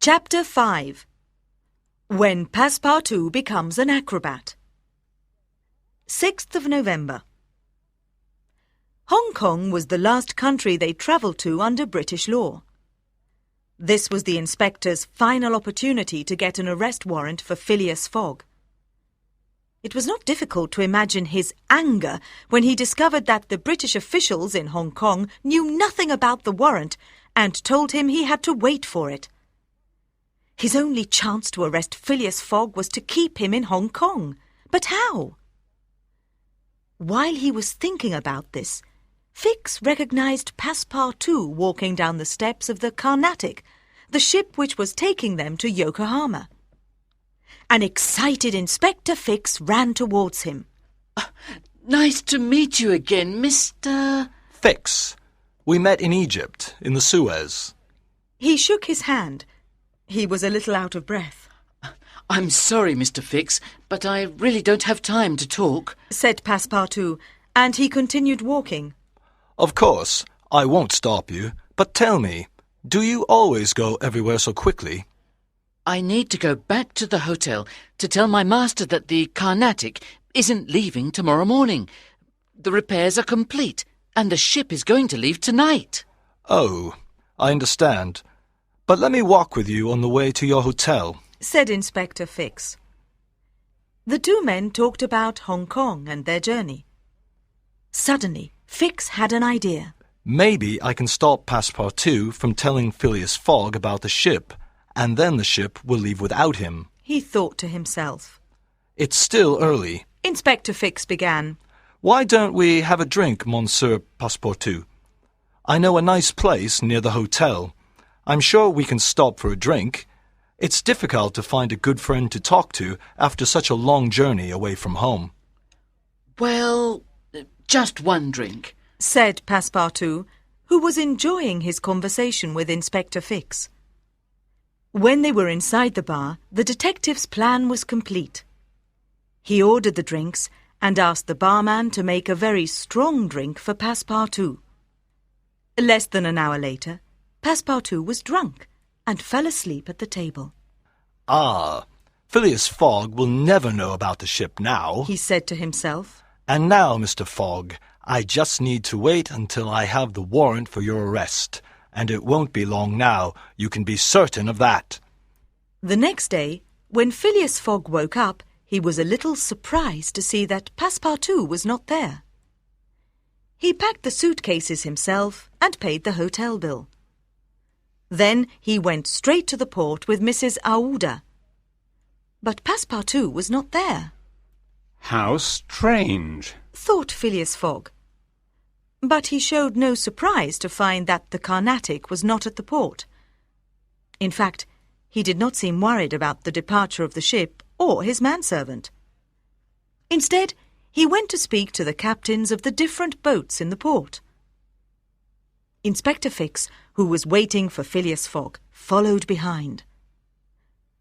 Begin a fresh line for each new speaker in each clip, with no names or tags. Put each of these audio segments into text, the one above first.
Chapter 5. When Passepartout becomes an acrobat. 6th of November. Hong Kong was the last country they travelled to under British law. This was the inspector's final opportunity to get an arrest warrant for Phileas Fogg. It was not difficult to imagine his anger when he discovered that the British officials in Hong Kong knew nothing about the warrant and told him he had to wait for it. His only chance to arrest Phileas Fogg was to keep him in Hong Kong. But how? While he was thinking about this, Fix recognised Passepartout walking down the steps of the Carnatic, the ship which was taking them to Yokohama. An excited Inspector Fix ran towards him.
Nice to meet you again, Mr.
Fix. We met in Egypt, in the Suez.
He shook his hand. He was a little out of breath.
I'm sorry, Mr. Fix, but I really don't have time to talk,
said Passepartout, and he continued walking.
Of course, I won't stop you, but tell me, do you always go everywhere so quickly?
I need to go back to the hotel to tell my master that the Carnatic isn't leaving tomorrow morning. The repairs are complete, and the ship is going to leave tonight.
Oh, I understand. But let me walk with you on the way to your hotel,
said Inspector Fix. The two men talked about Hong Kong and their journey. Suddenly, Fix had an idea.
Maybe I can stop Passepartout from telling Phileas Fogg about the ship, and then the ship will leave without him,
he thought to himself.
It's still early,
Inspector Fix began.
Why don't we have a drink, Monsieur Passepartout? I know a nice place near the hotel. I'm sure we can stop for a drink. It's difficult to find a good friend to talk to after such a long journey away from home.
Well, just one drink,
said Passepartout, who was enjoying his conversation with Inspector Fix. When they were inside the bar, the detective's plan was complete. He ordered the drinks and asked the barman to make a very strong drink for Passepartout. Less than an hour later, Passepartout was drunk and fell asleep at the table.
Ah, Phileas Fogg will never know about the ship now,
he said to himself.
And now, Mr. Fogg, I just need to wait until I have the warrant for your arrest. And it won't be long now, you can be certain of that.
The next day, when Phileas Fogg woke up, he was a little surprised to see that Passepartout was not there. He packed the suitcases himself and paid the hotel bill. Then he went straight to the port with Mrs. Aouda. But Passepartout was not there.
How strange,
thought Phileas Fogg. But he showed no surprise to find that the Carnatic was not at the port. In fact, he did not seem worried about the departure of the ship or his manservant. Instead, he went to speak to the captains of the different boats in the port. Inspector Fix, who was waiting for Phileas Fogg, followed behind.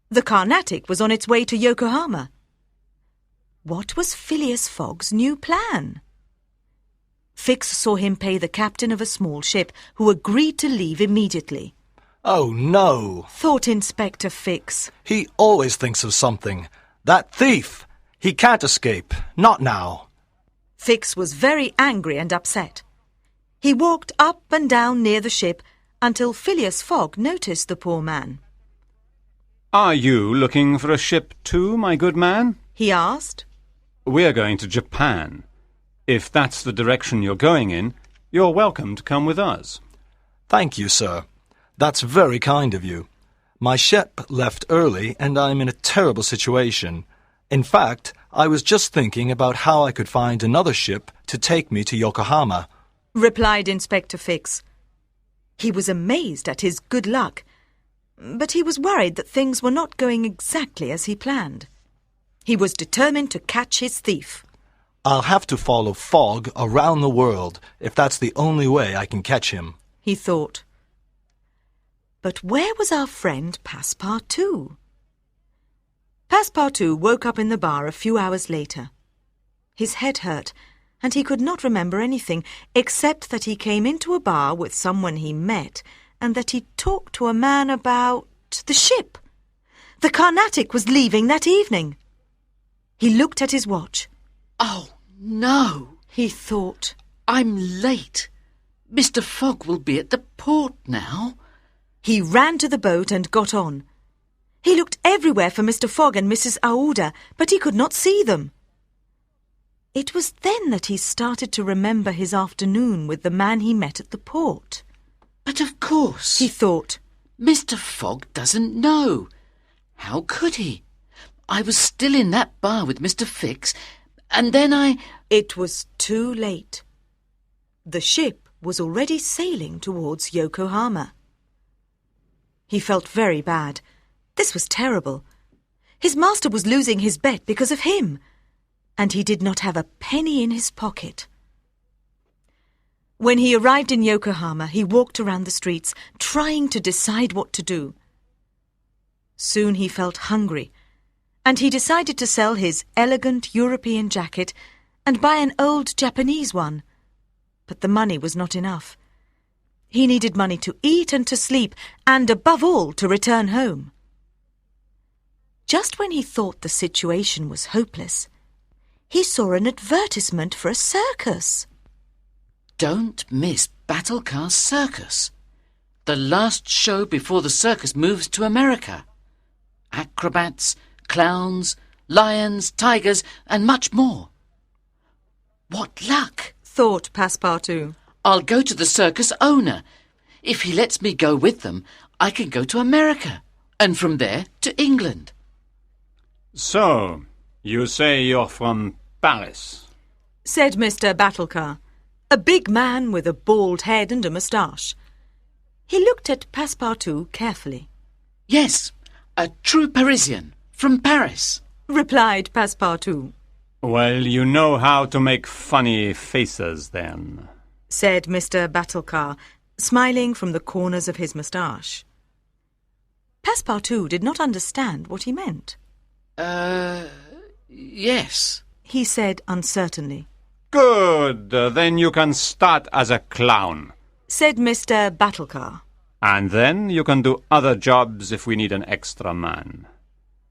The Carnatic was on its way to Yokohama. What was Phileas Fogg's new plan? Fix saw him pay the captain of a small ship, who agreed to leave immediately.
Oh, no,
thought Inspector Fix.
He always thinks of something. That thief! He can't escape. Not now.
Fix was very angry and upset. He walked up and down near the ship until Phileas Fogg noticed the poor man.
Are you looking for a ship too, my good man?
He asked.
We're going to Japan. If that's the direction you're going in, you're welcome to come with us.
Thank you, sir. That's very kind of you. My ship left early and I'm in a terrible situation. In fact, I was just thinking about how I could find another ship to take me to Yokohama,
replied Inspector Fix. He was amazed at his good luck, but he was worried that things were not going exactly as he planned. He was determined to catch his thief.
I'll have to follow Fogg around the world if that's the only way I can catch him,
he thought. But where was our friend Passepartout? Passepartout woke up in the bar a few hours later. His head hurt, and he could not remember anything except that he came into a bar with someone he met and that he talked to a man about But the ship! The Carnatic was leaving that evening. He looked at his watch.
Oh, no,
He thought.
I'm late. Mr. Fogg will be at the port now.
He ran to the boat and got on. He looked everywhere for Mr. Fogg and Mrs. Aouda, but he could not see them. It was then that he started to remember his afternoon with the man he met at the port.
But of course,
He thought.
Mr. Fogg doesn't know. How could he? I was still in that bar with Mr. Fix, and then
It was too late. The ship was already sailing towards Yokohama. He felt very bad. This was terrible. His master was losing his bet because of him, and he did not have a penny in his pocket. When he arrived in Yokohama, he walked around the streets, trying to decide what to do. Soon he felt hungry, and he decided to sell his elegant European jacket and buy an old Japanese one. But the money was not enough. He needed money to eat and to sleep, and above all, to return home. Just when he thought the situation was hopeless, he saw an advertisement for a circus.
don't miss Battlecar Circus, the last show before the circus moves to America. Acrobats, clowns, lions, tigers, and much more. What luck!
Thought Passepartout.
I'll go to the circus owner. If he lets me go with them, I can go to America, and from there to England.
So, you say you're from Paris?
Said Mr. Battlecar, a big man with a bald head and a moustache. He looked at Passepartout carefully.
Yes, a true Parisian, from Paris.
Replied Passepartout.
Well, you know how to make funny faces, then.
Said Mr. Battlecar, smiling from the corners of his moustache. Passepartout did not understand what he meant.
Yes.
He said uncertainly.
Good, then you can start as a clown.
Said Mr. Battlecar.
And then you can do other jobs if we need an extra man.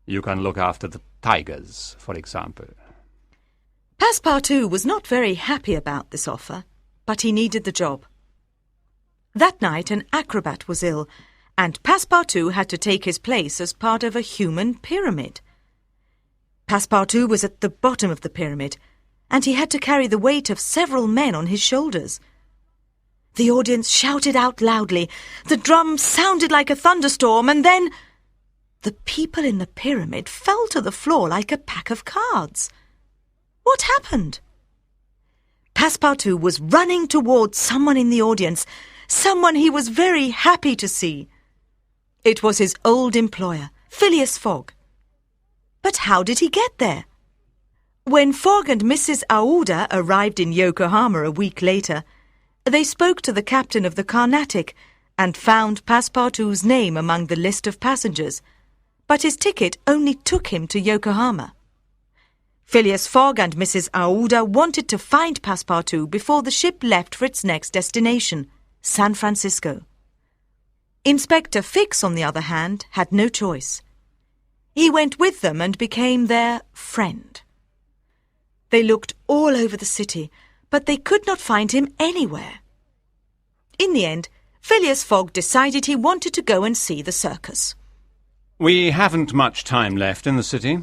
You can look after the tigers, for example.
Passepartout was not very happy about this offer, but he needed the job. That night an acrobat was ill, and Passepartout had to take his place as part of a human pyramid. Passepartout was at the bottom of the pyramid, and he had to carry the weight of several men on his shoulders. The audience shouted out loudly, the drum sounded like a thunderstorm, and then the people in the pyramid fell to the floor like a pack of cards. What happened? Passepartout was running towards someone in the audience, someone he was very happy to see. It was his old employer, Phileas Fogg. But how did he get there? When Fogg and Mrs. Aouda arrived in Yokohama a week later, they spoke to the captain of the Carnatic and found Passepartout's name among the list of passengers, but his ticket only took him to Yokohama. Phileas Fogg and Mrs. Aouda wanted to find Passepartout before the ship left for its next destination, San Francisco. Inspector Fix, on the other hand, had no choice. He went with them and became their friend. They looked all over the city, but they could not find him anywhere. In the end, Phileas Fogg decided he wanted to go and see the circus.
We haven't much time left in the city.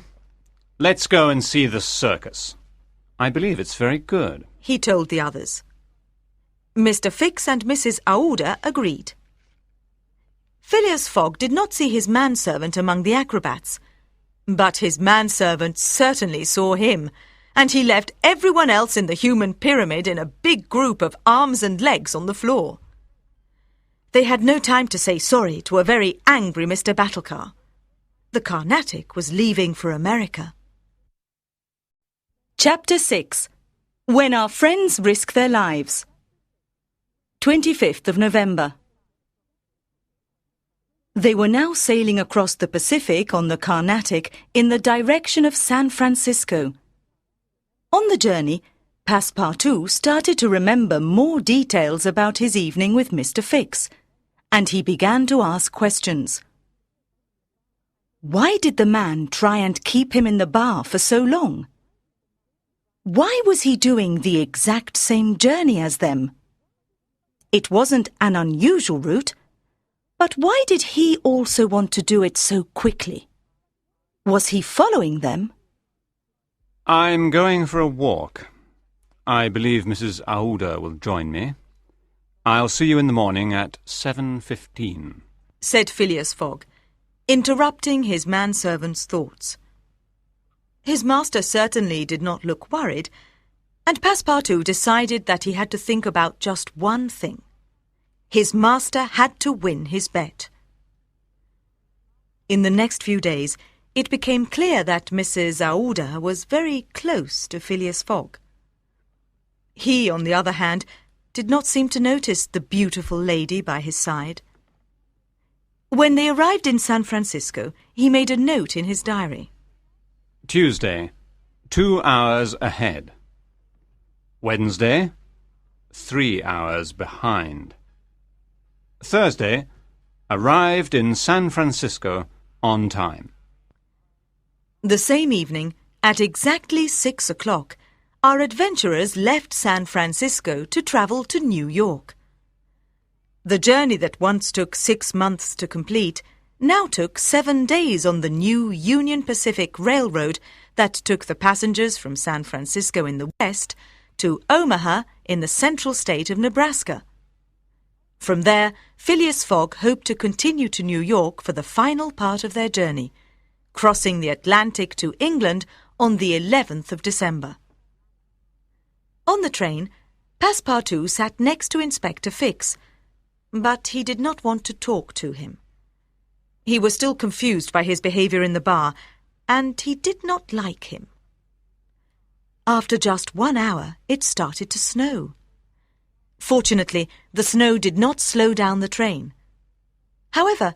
Let's go and see the circus. I believe it's very good,
he told the others. Mr. Fix and Mrs. Aouda agreed. Phileas Fogg did not see his manservant among the acrobats, but his manservant certainly saw him, and he left everyone else in the human pyramid in a big group of arms and legs on the floor. They had no time to say sorry to a very angry Mr. Battlecar. The Carnatic was leaving for America. Chapter 6. When Our Friends Risk Their Lives. 25th of November. They were now sailing across the Pacific on the Carnatic in the direction of San Francisco. On the journey, Passepartout started to remember more details about his evening with Mr. Fix, and he began to ask questions. Why did the man try and keep him in the bar for so long? Why was he doing the exact same journey as them? It wasn't an unusual route, but why did he also want to do it so quickly? Was he following them?
I'm going for a walk. I believe Mrs. Aouda will join me. I'll see you in the morning at 7:15,
said Phileas Fogg, interrupting his manservant's thoughts. His master certainly did not look worried, and Passepartout decided that he had to think about just one thing. His master had to win his bet. In the next few days, it became clear that Mrs. Aouda was very close to Phileas Fogg. He, on the other hand, did not seem to notice the beautiful lady by his side. When they arrived in San Francisco, he made a note in his diary.
Tuesday, 2 hours ahead. Wednesday, 3 hours behind. Thursday, arrived in San Francisco on time.
The same evening, at exactly 6 o'clock, our adventurers left San Francisco to travel to New York. The journey that once took 6 months to complete now took 7 days on the new Union Pacific Railroad that took the passengers from San Francisco in the west to Omaha in the central state of Nebraska. From there, Phileas Fogg hoped to continue to New York for the final part of their journey, crossing the Atlantic to England on the 11th of December. On the train, Passepartout sat next to Inspector Fix, but he did not want to talk to him. He was still confused by his behaviour in the bar, and he did not like him. After just 1 hour, it started to snow. Fortunately, the snow did not slow down the train. However,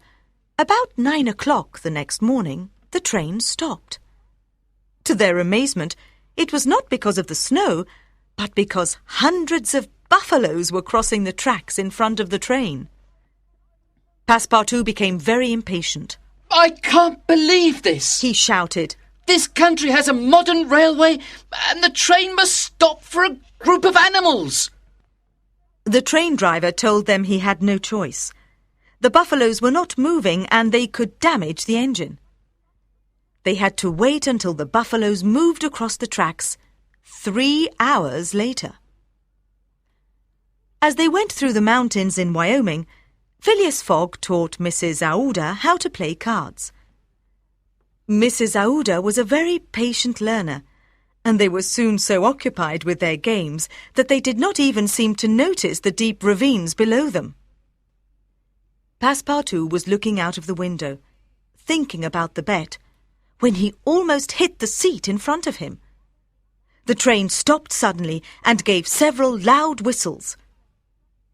about 9 o'clock the next morning, the train stopped. To their amazement, it was not because of the snow, but because hundreds of buffaloes were crossing the tracks in front of the train. Passepartout became very impatient.
I can't believe this,
He shouted.
This country has a modern railway, and the train must stop for a group of animals.
The train driver told them he had no choice. The buffaloes were not moving and they could damage the engine. They had to wait until the buffaloes moved across the tracks 3 hours later. As they went through the mountains in Wyoming, Phileas Fogg taught Mrs. Aouda how to play cards. Mrs. Aouda was a very patient learner, and they were soon so occupied with their games that they did not even seem to notice the deep ravines below them. Passepartout was looking out of the window, thinking about the bet, when he almost hit the seat in front of him. The train stopped suddenly and gave several loud whistles.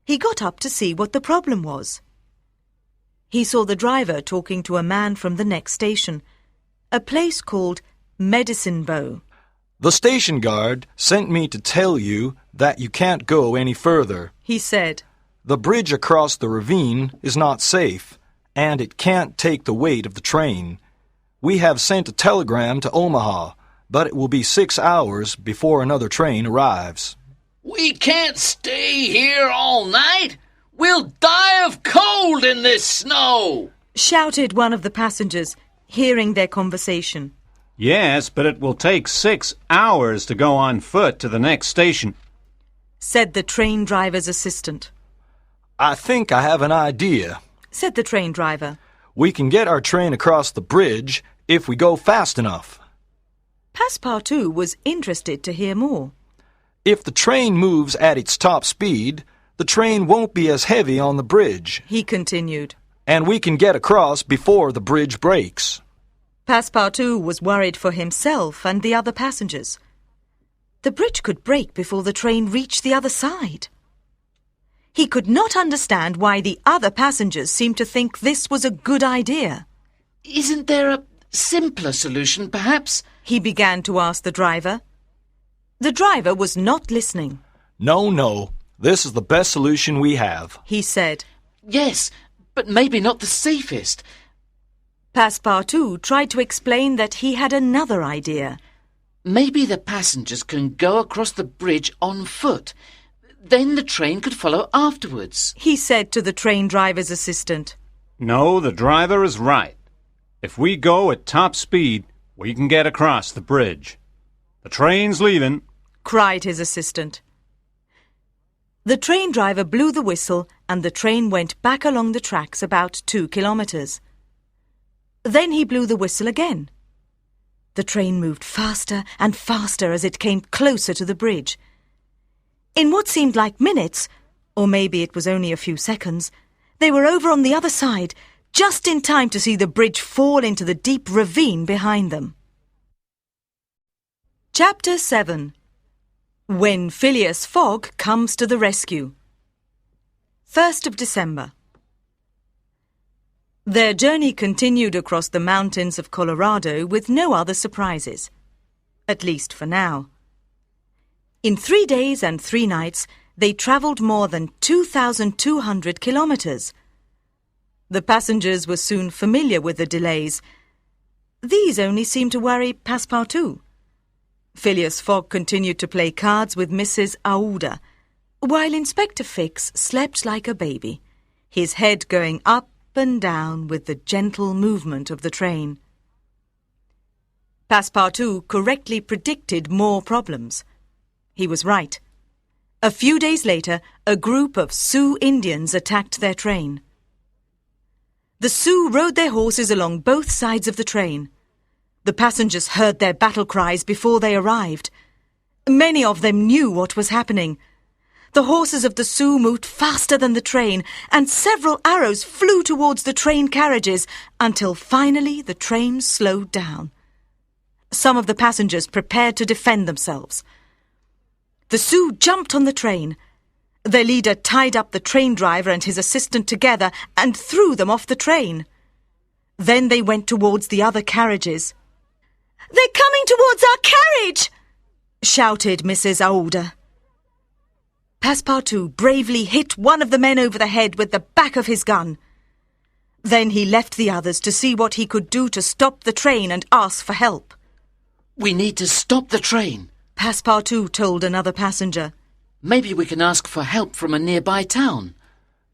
He got up to see what the problem was. He saw the driver talking to a man from the next station, a place called Medicine Bow.
The station guard sent me to tell you that you can't go any further,
he said.
The bridge across the ravine is not safe, and it can't take the weight of the train. We have sent a telegram to Omaha, but it will be 6 hours before another train arrives.
We can't stay here all night. We'll die of cold in this snow,
shouted one of the passengers, hearing their conversation.
Yes, but it will take 6 hours to go on foot to the next station,
said the train driver's assistant.
I think I have an idea,
said the train driver.
We can get our train across the bridge if we go fast enough.
Passepartout was interested to hear more.
If the train moves at its top speed, the train won't be as heavy on the bridge,
he continued.
And we can get across before the bridge breaks.
Passepartout was worried for himself and the other passengers. The bridge could break before the train reached the other side. He could not understand why the other passengers seemed to think this was a good idea.
Isn't there a simpler solution, perhaps?
He began to ask the driver. The driver was not listening.
No, this is the best solution we have,
he said.
Yes, but maybe not the safest.
Passepartout tried to explain that he had another idea.
Maybe the passengers can go across the bridge on foot. Then the train could follow afterwards,
he said to the train driver's assistant.
No, the driver is right. If we go at top speed, we can get across the bridge. The train's leaving,
cried his assistant. The train driver blew the whistle and the train went back along the tracks about 2 kilometres. Then he blew the whistle again. The train moved faster and faster as it came closer to the bridge. In what seemed like minutes, or maybe it was only a few seconds, they were over on the other side, just in time to see the bridge fall into the deep ravine behind them. Chapter 7. When Phileas Fogg Comes to the Rescue. 1st of December. Their journey continued across the mountains of Colorado with no other surprises. At least for now. In 3 days and 3 nights, they travelled more than 2,200 kilometres. The passengers were soon familiar with the delays. These only seemed to worry Passepartout. Phileas Fogg continued to play cards with Mrs. Aouda, while Inspector Fix slept like a baby, his head going up and down with the gentle movement of the train. Passepartout correctly predicted more problems. He was right. A few days later, a group of Sioux Indians attacked their train. The Sioux rode their horses along both sides of the train. The passengers heard their battle cries before they arrived. Many of them knew what was happening. The horses of the Sioux moved faster than the train, and several arrows flew towards the train carriages until finally the train slowed down. Some of the passengers prepared to defend themselves. The Sioux jumped on the train. Their leader tied up the train driver and his assistant together and threw them off the train. Then they went towards the other carriages. "They're coming towards our carriage!" shouted Mrs. Aouda. Passepartout bravely hit one of the men over the head with the back of his gun. Then he left the others to see what he could do to stop the train and ask for help.
We need to stop the train,
Passepartout told another passenger.
Maybe we can ask for help from a nearby town.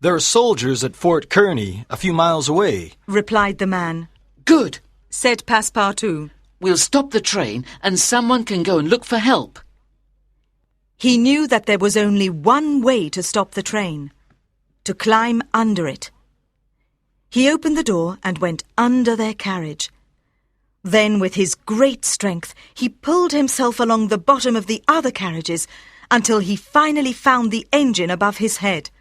There are soldiers at Fort Kearny, a few miles away,
replied the man.
Good,
said Passepartout.
We'll stop the train and someone can go and look for help.
He knew that there was only one way to stop the train, to climb under it. He opened the door and went under their carriage. Then, with his great strength, he pulled himself along the bottom of the other carriages until he finally found the engine above his head.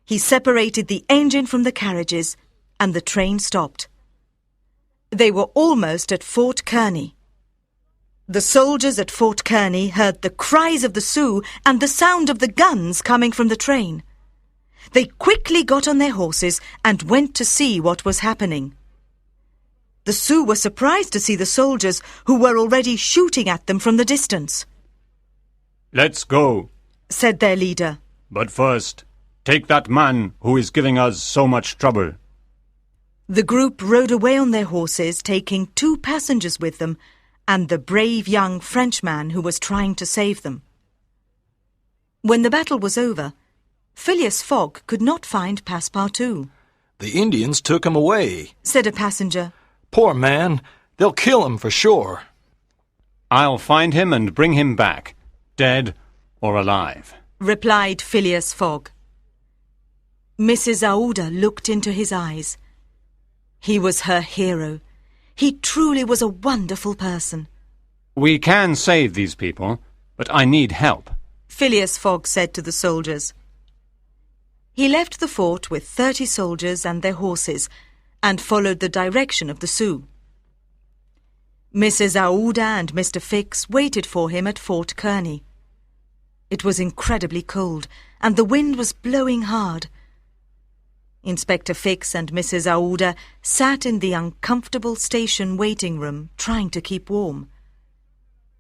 He separated the engine from the carriages and the train stopped. They were almost at Fort Kearny. The soldiers at Fort Kearny heard the cries of the Sioux and the sound of the guns coming from the train. They quickly got on their horses and went to see what was happening. The Sioux were surprised to see the soldiers who were already shooting at them from the distance.
"Let's go,"
said their leader.
"But first, take that man who is giving us so much trouble."
The group rode away on their horses, taking 2 passengers with them and the brave young Frenchman who was trying to save them. When the battle was over, Phileas Fogg could not find Passepartout.
"The Indians took him away,"
said a passenger.
"Poor man, they'll kill him for sure."
"I'll find him and bring him back, dead or alive,"
replied Phileas Fogg. Mrs. Aouda looked into his eyes. He was her hero. He truly was a wonderful person.
"We can save these people, but I need help,"
Phileas Fogg said to the soldiers. He left the fort with 30 soldiers and their horses and followed the direction of the Sioux. Mrs. Aouda and Mr. Fix waited for him at Fort Kearny. It was incredibly cold and the wind was blowing hard. Inspector Fix and Mrs. Aouda sat in the uncomfortable station waiting room trying to keep warm.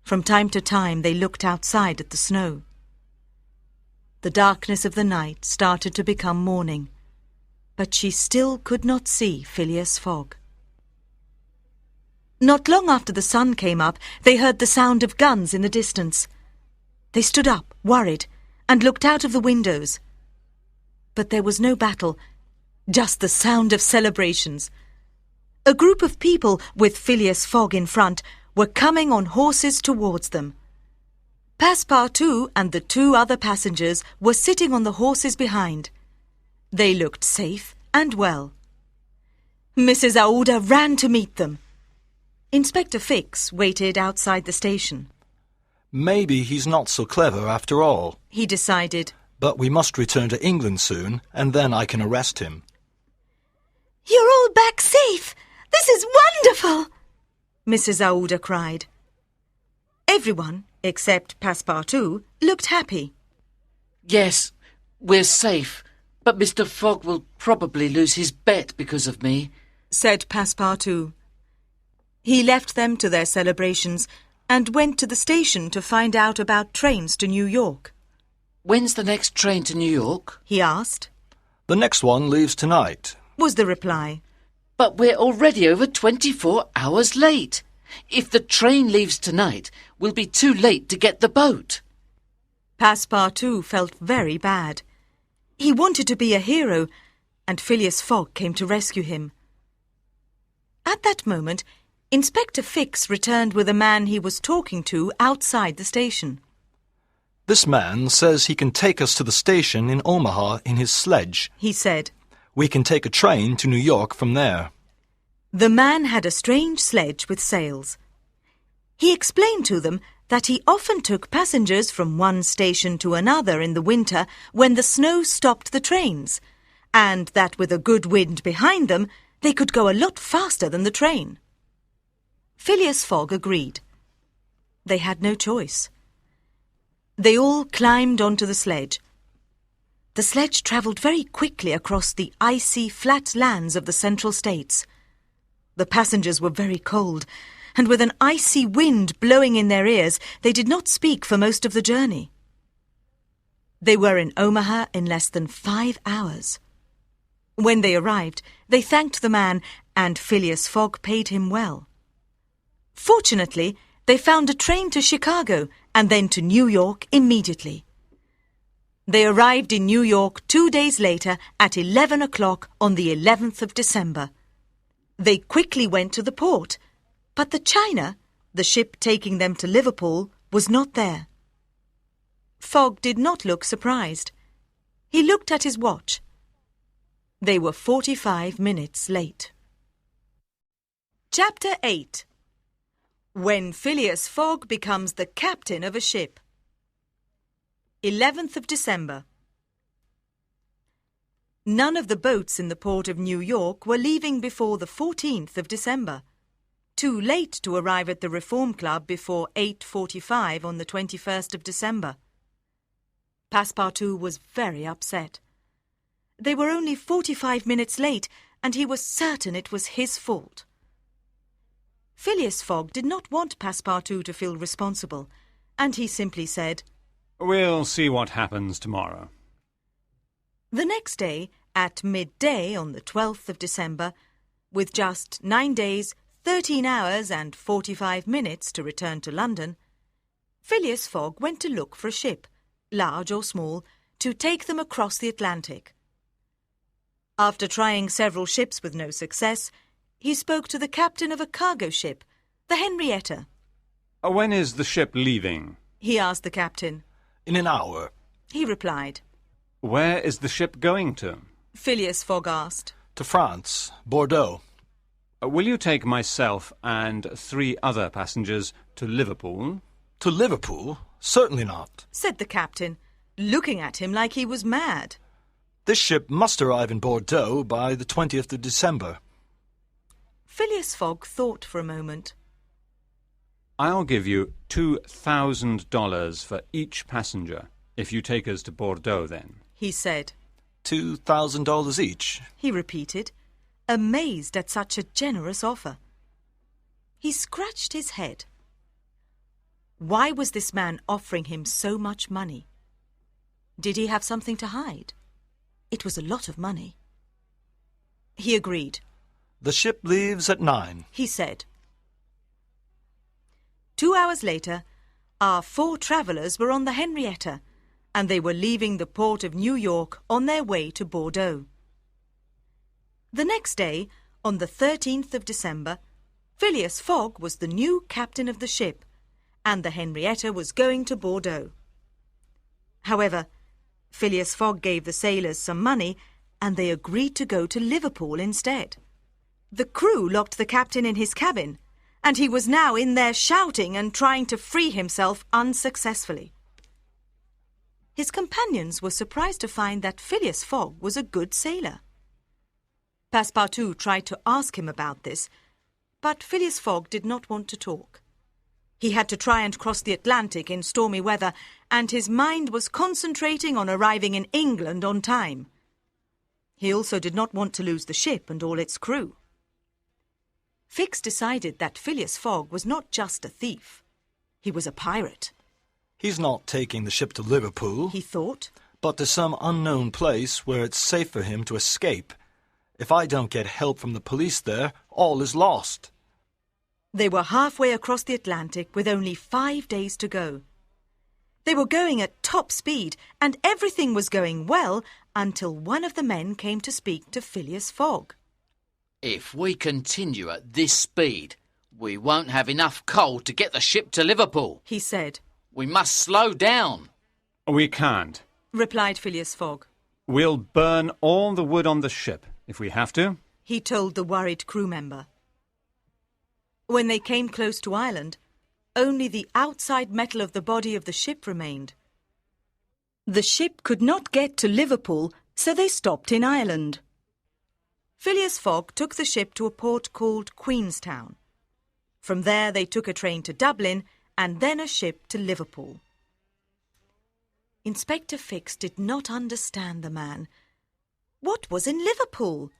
From time to time they looked outside at the snow. The darkness of the night started to become morning, but she still could not see Phileas Fogg. Not long after the sun came up, they heard the sound of guns in the distance. They stood up, worried, and looked out of the windows. But there was no battle, just the sound of celebrations. A group of people, with Phileas Fogg in front, were coming on horses towards them. Passepartout and the 2 other passengers were sitting on the horses behind. They looked safe and well. Mrs. Aouda ran to meet them. Inspector Fix waited outside the station.
Maybe he's not so clever after all,
he decided.
But we must return to England soon, and then I can arrest him.
You're all back safe! This is wonderful! Mrs. Aouda cried. Everyone, except Passepartout, looked happy.
Yes, we're safe, but Mr. Fogg will probably lose his bet because of me,
said Passepartout. He left them to their celebrations and went to the station to find out about trains to New York.
When's the next train to New York?
He asked.
The next one leaves tonight,
was the reply.
But we're already over 24 hours late. If the train leaves tonight, we'll be too late to get the boat.
Passepartout felt very bad. He wanted to be a hero, and Phileas Fogg came to rescue him. At that moment, Inspector Fix returned with a man he was talking to outside the station.
This man says he can take us to the station in Omaha in his sledge,
he said.
We can take a train to New York from there.
The man had a strange sledge with sails. He explained to them that he often took passengers from one station to another in the winter when the snow stopped the trains, and that with a good wind behind them, they could go a lot faster than the train. Phileas Fogg agreed. They had no choice. They all climbed onto the sledge. The sledge travelled very quickly across the icy, flat lands of the Central States. The passengers were very cold, and with an icy wind blowing in their ears, they did not speak for most of the journey. They were in Omaha in less than 5 hours. When they arrived, they thanked the man, and Phileas Fogg paid him well. Fortunately, they found a train to Chicago and then to New York immediately. They arrived in New York 2 days later at 11 o'clock on the 11th of December. They quickly went to the port, but the China, the ship taking them to Liverpool, was not there. Fogg did not look surprised. He looked at his watch. They were 45 minutes late. Chapter 8. When Phileas Fogg becomes the captain of a ship. 11th of December. None of the boats in the port of New York were leaving before the 14th of December, too late to arrive at the Reform Club before 8:45 on the 21st of December. Passepartout was very upset. They were only 45 minutes late, and he was certain it was his fault. Phileas Fogg did not want Passepartout to feel responsible, and he simply said,
We'll see what happens tomorrow.
The next day, at midday on the 12th of December, with just 9 days, 13 hours and 45 minutes to return to London, Phileas Fogg went to look for a ship, large or small, to take them across the Atlantic. After trying several ships with no success, he spoke to the captain of a cargo ship, the Henrietta.
When is the ship leaving?
He asked the captain.
In an hour,
he replied.
Where is the ship going to?
Phileas Fogg asked.
To France, Bordeaux.
Will you take myself and 3 other passengers to Liverpool?
To Liverpool? Certainly not,
said the captain, looking at him like he was mad.
This ship must arrive in Bordeaux by the 20th of December.
Phileas Fogg thought for a moment.
I'll give you $2,000 for each passenger if you take us to Bordeaux then,
he said.
$2,000 each,
he repeated, amazed at such a generous offer. He scratched his head. Why was this man offering him so much money? Did he have something to hide? It was a lot of money. He agreed.
The ship leaves at 9,
he said. 2 hours later, our 4 travellers were on the Henrietta, and they were leaving the port of New York on their way to Bordeaux. The next day, on the 13th of December, Phileas Fogg was the new captain of the ship, and the Henrietta was going to Bordeaux. However, Phileas Fogg gave the sailors some money, and they agreed to go to Liverpool instead. The crew locked the captain in his cabin, and he was now in there shouting and trying to free himself unsuccessfully. His companions were surprised to find that Phileas Fogg was a good sailor. Passepartout tried to ask him about this, but Phileas Fogg did not want to talk. He had to try and cross the Atlantic in stormy weather, and his mind was concentrating on arriving in England on time. He also did not want to lose the ship and all its crew. Fix decided that Phileas Fogg was not just a thief. He was a pirate.
He's not taking the ship to Liverpool,
He thought.
but to some unknown place where it's safe for him to escape. If I don't get help from the police there, all is lost.
They were halfway across the Atlantic with only 5 days to go. They were going at top speed, and everything was going well until one of the men came to speak to Phileas Fogg.
If we continue at this speed, we won't have enough coal to get the ship to Liverpool.
He said.
We must slow down.
We can't.
Replied Phileas Fogg.
We'll burn all the wood on the ship, if we have to.
He told the worried crew member. When they came close to Ireland, only the outside metal of the body of the ship remained. The ship could not get to Liverpool, so they stopped in Ireland. Phileas Fogg took the ship to a port called Queenstown. From there they took a train to Dublin and then a ship to Liverpool. Inspector Fix did not understand the man. What was in Liverpool?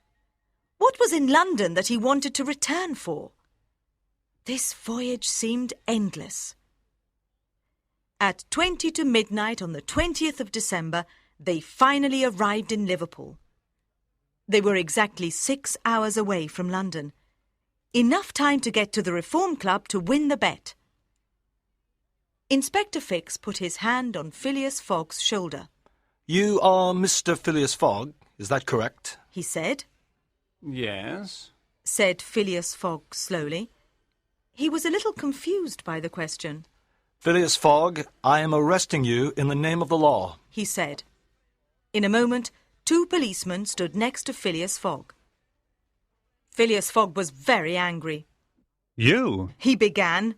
What was in London that he wanted to return for? This voyage seemed endless. At 20 to midnight on the 20th of December, they finally arrived in Liverpool. They were exactly 6 hours away from London. Enough time to get to the Reform Club to win the bet. Inspector Fix put his hand on Phileas Fogg's shoulder.
You are Mr. Phileas Fogg, is that correct?
He said.
Yes.
Said Phileas Fogg slowly. He was a little confused by the question.
Phileas Fogg, I am arresting you in the name of the law,
He said. In a moment, 2 policemen stood next to Phileas Fogg. Phileas Fogg was very angry.
You?
He began.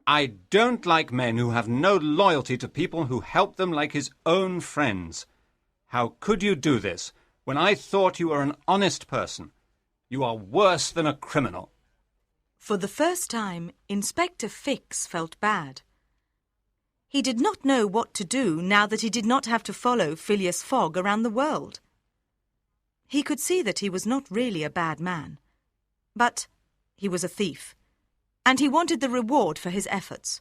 I don't like men who have no loyalty to people who help them like his own friends. How could you do this when I thought you were an honest person? You are worse than a criminal.
For the first time, Inspector Fix felt bad. He did not know what to do now that he did not have to follow Phileas Fogg around the world. He could see that he was not really a bad man. But he was a thief, and he wanted the reward for his efforts.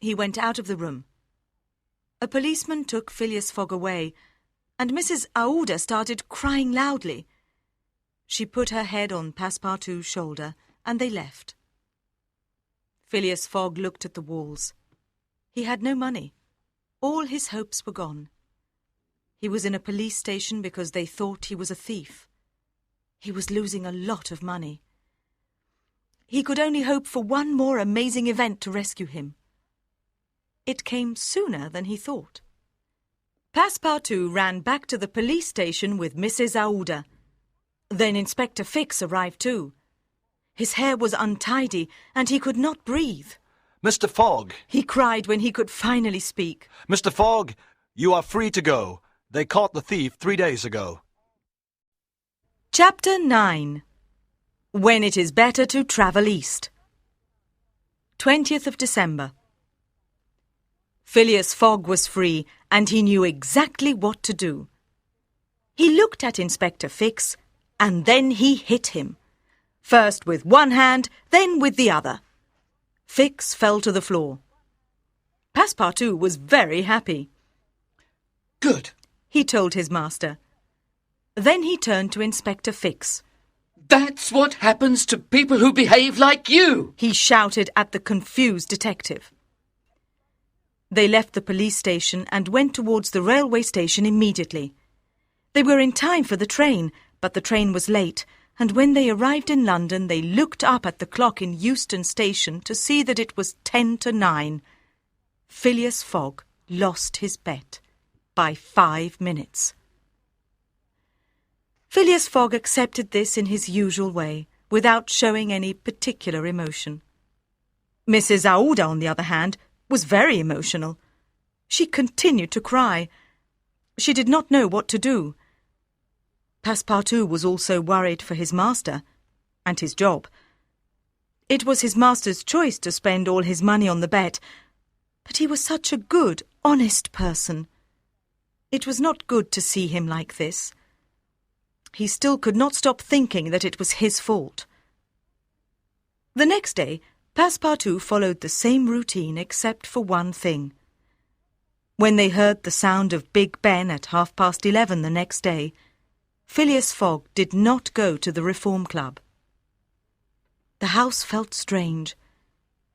He went out of the room. A policeman took Phileas Fogg away, and Mrs. Aouda started crying loudly. She put her head on Passepartout's shoulder, and they left. Phileas Fogg looked at the walls. He had no money. All his hopes were gone. He was in a police station because they thought he was a thief. He was losing a lot of money. He could only hope for one more amazing event to rescue him. It came sooner than he thought. Passepartout ran back to the police station with Mrs. Aouda. Then Inspector Fix arrived too. His hair was untidy and he could not breathe.
Mr. Fogg,
He cried when he could finally speak.
Mr. Fogg, you are free to go. They caught the thief 3 days ago.
Chapter 9. When it is better to travel east. 20th of December. Phileas Fogg was free and he knew exactly what to do. He looked at Inspector Fix and then he hit him. First with one hand, then with the other. Fix fell to the floor. Passepartout was very happy.
Good.
He told his master. Then he turned to Inspector Fix.
That's what happens to people who behave like you!
He shouted at the confused detective. They left the police station and went towards the railway station immediately. They were in time for the train, but the train was late, and when they arrived in London they looked up at the clock in Euston Station to see that it was 9:10. Phileas Fogg lost his bet by 5 minutes. Phileas Fogg accepted this in his usual way, without showing any particular emotion. Mrs. Aouda, on the other hand, was very emotional. She continued to cry. She did not know what to do. Passepartout was also worried for his master and his job. It was his master's choice to spend all his money on the bet, but he was such a good, honest person. It was not good to see him like this. He still could not stop thinking that it was his fault. The next day, Passepartout followed the same routine except for one thing. When they heard the sound of Big Ben at 11:30 the next day, Phileas Fogg did not go to the Reform Club. The house felt strange.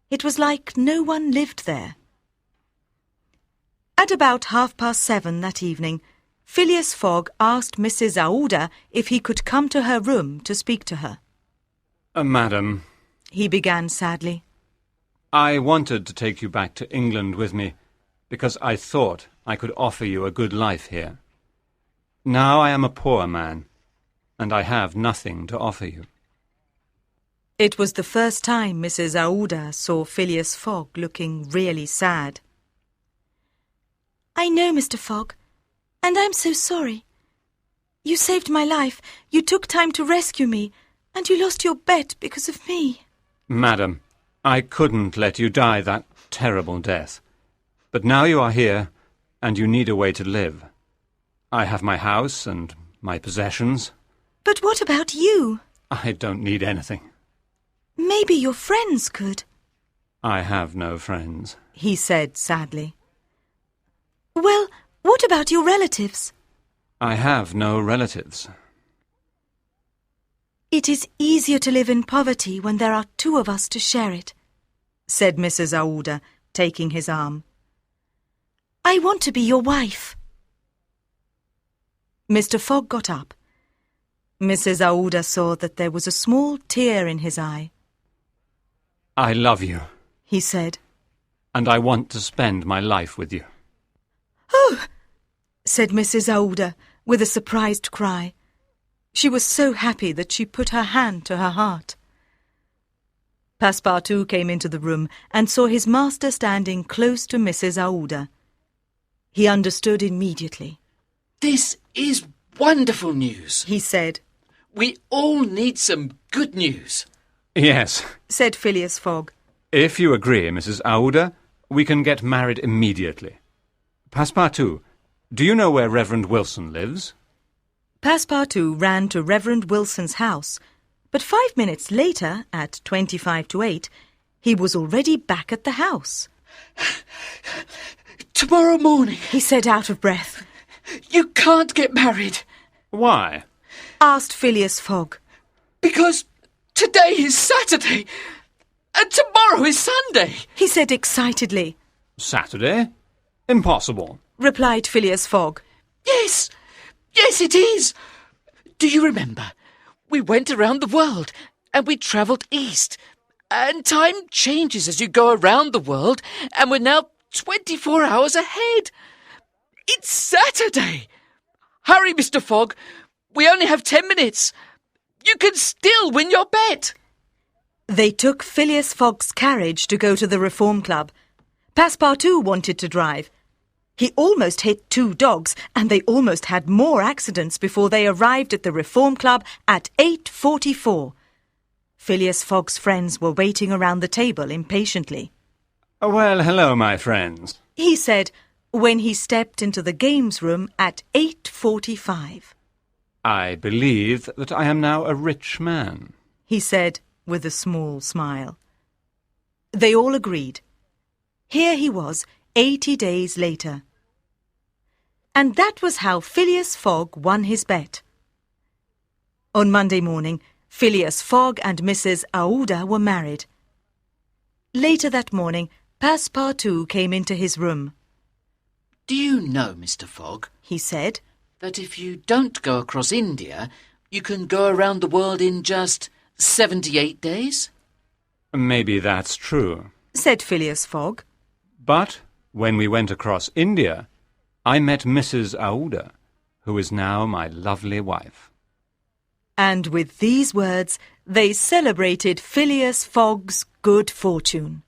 It was like no one lived there. At about 7:30 that evening, Phileas Fogg asked Mrs. Aouda if he could come to her room to speak to her.
Madam,
He began sadly.
I wanted to take you back to England with me, because I thought I could offer you a good life here. Now I am a poor man, and I have nothing to offer you.
It was the first time Mrs. Aouda saw Phileas Fogg looking really sad. "I know, Mr. Fogg, and I'm so sorry. You saved my life, you took time to rescue me, and you lost your bet because of me."
Madam, I couldn't let you die that terrible death. But now you are here, and you need a way to live. I have my house and my possessions.
"But what about you?
I don't need anything.
Maybe your friends could,"
I have no friends.
he said sadly. "Well, what about your relatives?"
I have no relatives.
"It is easier to live in poverty when there are two of us to share it," said Mrs. Aouda, taking his arm. "I want to be your wife." Mr. Fogg got up. Mrs. Aouda saw that there was a small tear in his eye.
I love you,
He said.
and I want to spend my life with you.
"Oh!" said Mrs. Aouda, with a surprised cry. She was so happy that she put her hand to her heart. Passepartout came into the room and saw his master standing close to Mrs. Aouda. He understood immediately.
This is wonderful news.
He said.
We all need some good news.
Yes,
Said Phileas Fogg.
if you agree, Mrs. Aouda, we can get married immediately. Passepartout, do you know where Reverend Wilson lives?
Passepartout ran to Reverend Wilson's house, but 5 minutes later, at 8:25, he was already back at the house.
Tomorrow morning,
He said out of breath.
you can't get married
Why?
Asked Phileas Fogg.
because today is Saturday and tomorrow is Sunday.
He said excitedly.
Saturday? Impossible.
Replied Phileas Fogg.
Yes, it is. Do you remember? We went around the world and we travelled east. And time changes as you go around the world, and we're now 24 hours ahead. It's Saturday. Hurry, Mr. Fogg. We only have 10 minutes. You can still win your bet.
They took Phileas Fogg's carriage to go to the Reform Club. Passepartout wanted to drive. He almost hit 2 dogs, and they almost had more accidents before they arrived at the Reform Club at 8:44. Phileas Fogg's friends were waiting around the table impatiently.
Well, hello, my friends.
He said when he stepped into the games room at 8:45.
I believe that I am now a rich man.
He said with a small smile. They all agreed. Here he was, 80 days later. And that was how Phileas Fogg won his bet. On Monday morning, Phileas Fogg and Mrs. Aouda were married. Later that morning, Passepartout came into his room.
Do you know, Mr. Fogg,
He said,
that if you don't go across India, you can go around the world in just 78 days?
Maybe that's true.
said Phileas Fogg.
But when we went across India, I met Mrs. Aouda, who is now my lovely wife.
And with these words, they celebrated Phileas Fogg's good fortune.